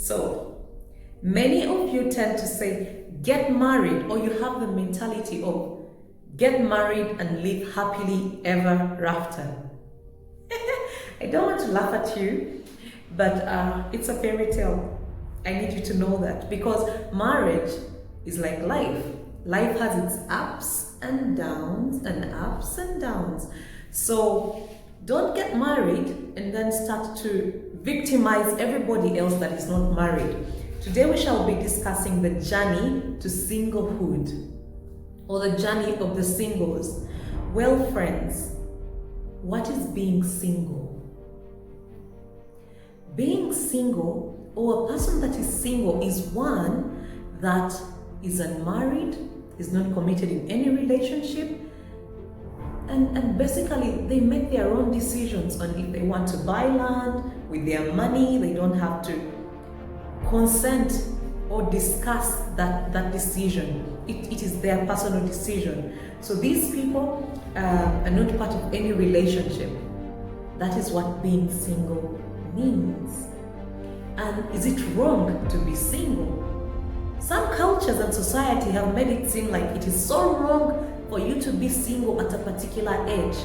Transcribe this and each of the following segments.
So, many of you tend to say, get married, or you have the mentality of get married and live happily ever after. I don't want to laugh at you, but it's a fairy tale. I need you to know that, because marriage is like life. Life has its ups and downs and ups and downs. So don't get married and then start to victimize everybody else that is not married. Today we shall be discussing the journey to singlehood, or the journey of the singles. Well, friends, what is being single? Being single, or a person that is single, is one that is unmarried, is not committed in any relationship, and basically they make their own decisions on if they want to buy land with their money. They don't have to consent or discuss that decision. It is their personal decision. So these people are not part of any relationship. That is what being single means. And is it wrong to be single? Some cultures and society have made it seem like it is so wrong for you to be single at a particular age.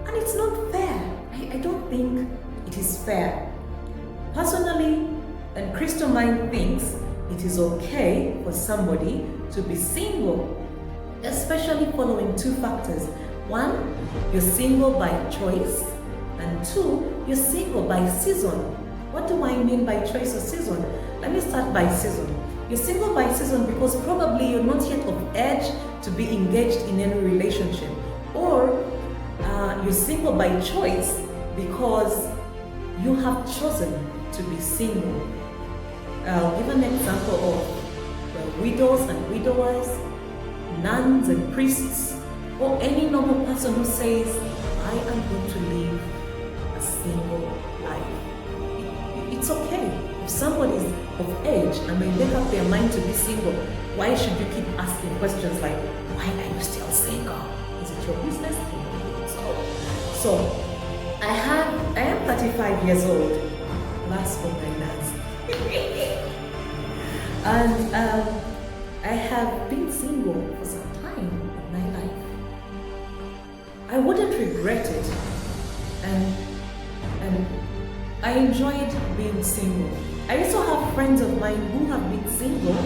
And it's not fair. I don't think it is fair. Personally, and CrystalMind thinks it is okay for somebody to be single, especially following two factors. One, you're single by choice, and two, you're single by season. What do I mean by choice or season? Let me start by season. You're single by season because probably you're not yet of age to be engaged in any relationship, or you're single by choice because you have chosen to be single. I'll give an example of widows and widowers, nuns and priests, or any normal person who says, I am going to live a single life. It's okay. If somebody is of age and they make up their mind to be single, why should you keep asking questions like, why are you still single? Is it your business? So I am 35 years old. Last for my nuts. And I have been single for some time in my life. I wouldn't regret it, and I enjoyed being single. I also have friends of mine who have been single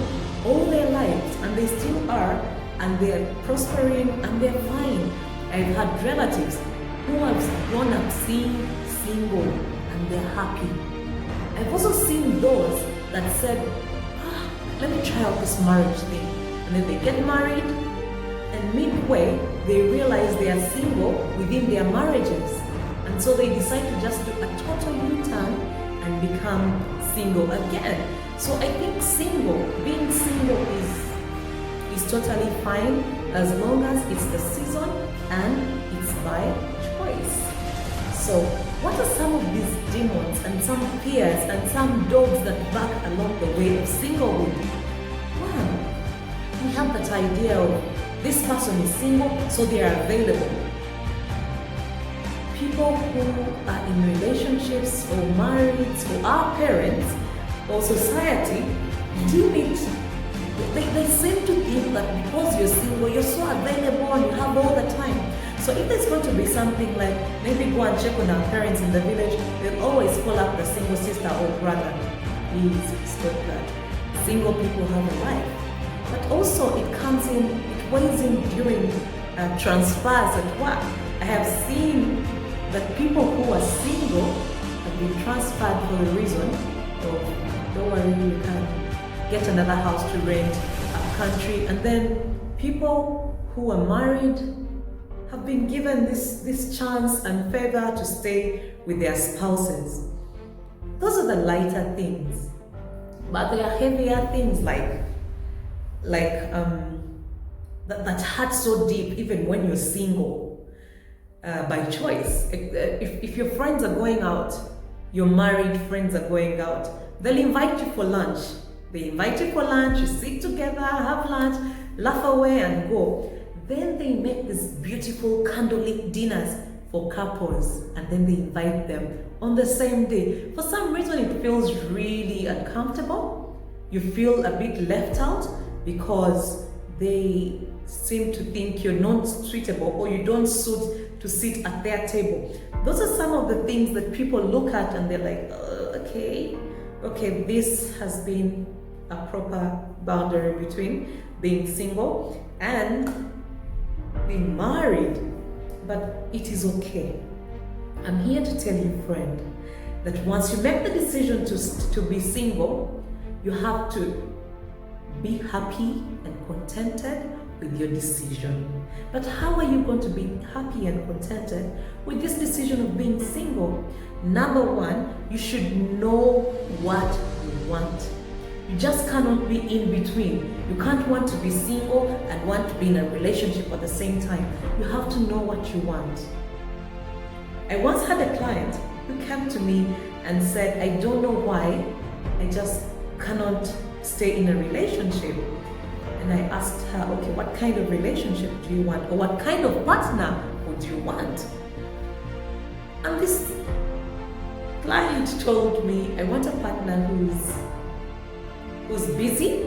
all their lives, and they still are, and they're prospering and they're fine. I've had relatives who have grown up seeing single and they're happy. I've also seen those that said, let me try out this marriage thing. And then they get married, and midway, they realize they are single within their marriages. And so they decide to just do a total U-turn and become single again. So I think being single is totally fine as long as it's the season and it's by choice. So what are some of these demons and some fears and some dogs that bark along the way of singlehood? One, we have that idea of this person is single, so they are available. People who are in relationships or married or are parents or society deem it, they seem to think that because you're single, you're so available and you have all the time. So if there's going to be something like, maybe go and check on our parents in the village, they'll always call up the single sister or brother. Please stop that. Single people have a life. But also it comes in, it weighs in during transfers at work. I have seen that people who are single have been transferred for the reason of, don't worry, you can get another house to rent, a country. And then people who are married have been given this chance and favor to stay with their spouses. Those are the lighter things. But there are heavier things that hurt so deep even when you're single by choice. If your friends are going out, your married friends are going out, they'll invite you for lunch. They invite you for lunch, you sit together, have lunch, laugh away and go. Then they make these beautiful candlelit dinners for couples, and then they invite them on the same day. For some reason, it feels really uncomfortable. You feel a bit left out because they seem to think you're not suitable or you don't suit to sit at their table. Those are some of the things that people look at and they're like, okay, this has been a proper boundary between being single and being married, but it is okay. I'm here to tell you, friend, that once you make the decision to be single, you have to be happy and contented with your decision. But how are you going to be happy and contented with this decision of being single? Number one, you should know what you want. You just cannot be in between. You can't want to be single and want to be in a relationship at the same time. You have to know what you want. I once had a client who came to me and said, I don't know why, I just cannot stay in a relationship. And I asked her, okay, what kind of relationship do you want? Or what kind of partner would you want? And this client told me, I want a partner who's busy,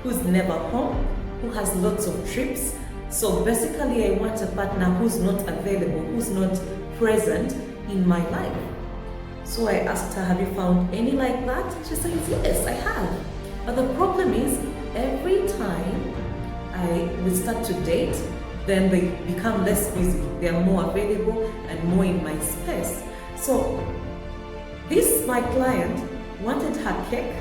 who's never home, who has lots of trips. So basically, I want a partner who's not available, who's not present in my life. So I asked her, have you found any like that? She said, yes, I have. But the problem is, every time we start to date, then they become less busy. They are more available and more in my space. So my client wanted her cake,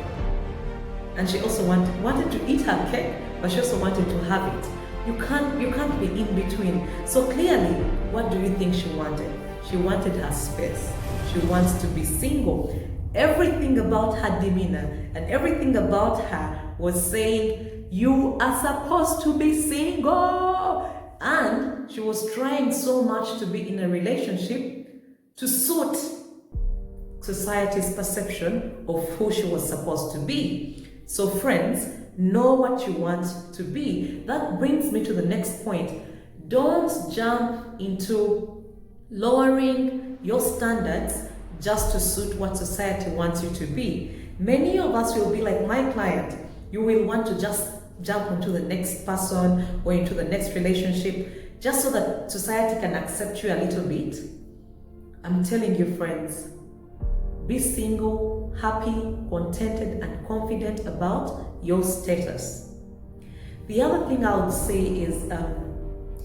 and she also wanted to eat her cake, but she also wanted to have it. You can't be in between. So clearly, what do you think she wanted? She wanted her space. She wants to be single. Everything about her demeanor and everything about her was saying, you are supposed to be single. And she was trying so much to be in a relationship to suit society's perception of who she was supposed to be. So friends, know what you want to be. That brings me to the next point. Don't jump into lowering your standards just to suit what society wants you to be. Many of us will be like my client. You will want to just jump onto the next person or into the next relationship just so that society can accept you a little bit. I'm telling you, friends, be single, happy, contented, and confident about your status. The other thing I would say is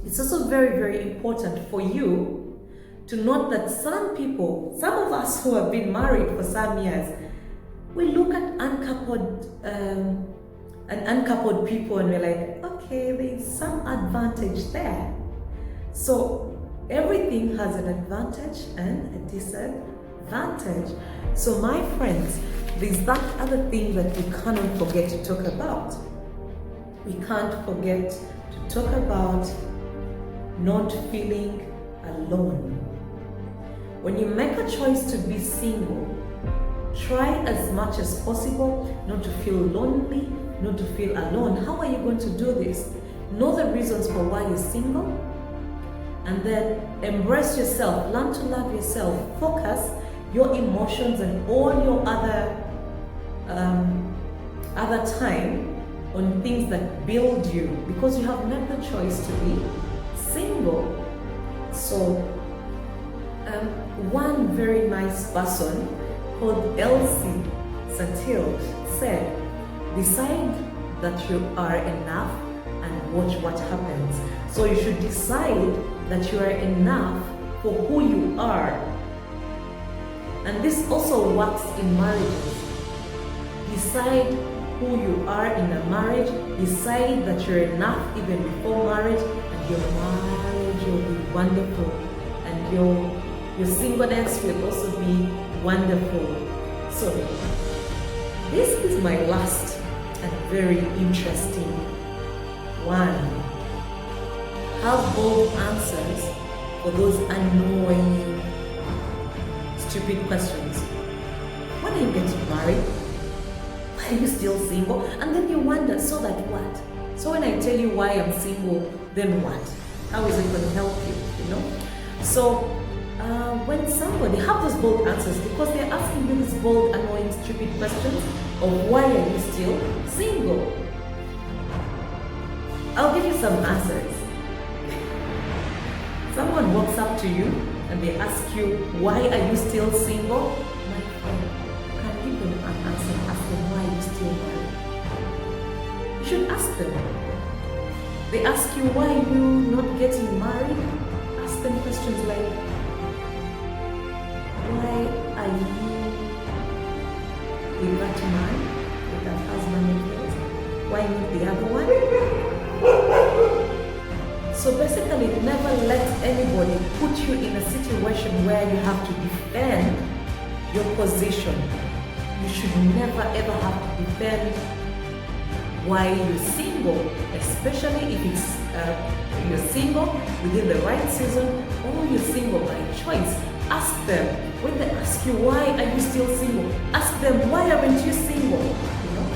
it's also very, very important for you to note that some of us who have been married for some years, we look at uncoupled people and we're like, okay, there's some advantage there. So everything has an advantage and a disadvantage. So my friends, there's that other thing that we cannot forget to talk about. We can't forget to talk about not feeling alone. When you make a choice to be single, try as much as possible not to feel lonely, not to feel alone. How are you going to do this? Know the reasons for why you're single, and then embrace yourself, learn to love yourself, focus your emotions and all your other time on things that build you, because you have made the choice to be single. So one very nice person called Elsie Satil said, decide that you are enough and watch what happens. So you should decide that you are enough for who you are. And this also works in marriages. Decide who you are in a marriage. Decide that you're enough even before marriage, and your marriage will be wonderful, and your singleness will also be wonderful. So this is my last and very interesting one. Have bold answers for those annoying, stupid questions. When are you getting married? Why are you still single? And then you wonder, so that what? So when I tell you why I'm single, then what? How is it going to help you, you know? So when somebody have those bold answers, because they're asking you these bold, annoying, stupid questions of why are you still single? I'll give you some answers. Someone walks up to you and they ask you, why are you still single? My friend, you can give them an answer and ask them, why are you still married? You should ask them. They ask you, why are you not getting married? Ask them questions like, why are you with that man, with that husband of yours? Why not the other one? So basically, never let anybody put you in a situation where you have to defend your position. You should never ever have to defend why you're single, especially if it's you're single within the right season or you're single by choice. Ask them. When they ask you, why are you still single? Ask them, why aren't you single? You know,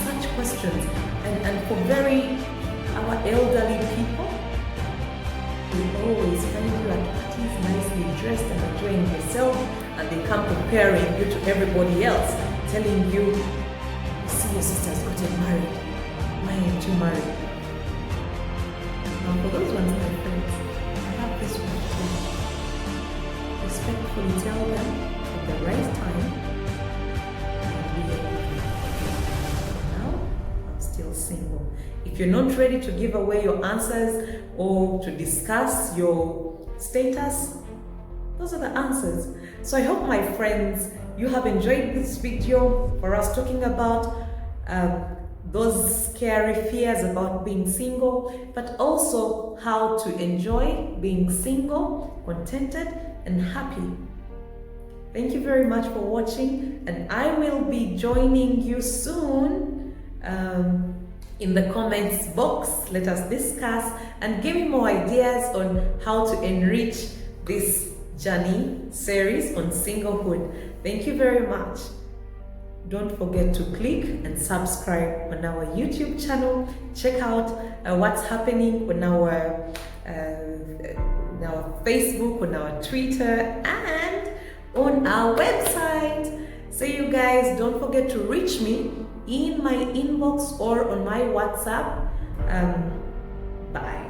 such questions. And for our elderly people, we always find you at parties, nicely dressed and enjoying yourself, and they come comparing you to everybody else, telling you, see, your sister's gotten married. Why aren't you married? Now, for those ones, my friends, I have this one to respectfully tell them at the right time, now I'm still single. If you're not ready to give away your answers or to discuss your status, those are the answers. So I hope, my friends, you have enjoyed this video for us talking about those scary fears about being single, but also how to enjoy being single, contented and happy. Thank you very much for watching, and I will be joining you soon in the comments box. Let us discuss and give me more ideas on how to enrich this journey series on singlehood. Thank you very much. Don't forget to click and subscribe on our YouTube channel. Check out what's happening on our Facebook, on our Twitter, and on our website. So you guys, don't forget to reach me in my inbox or on my WhatsApp. Bye.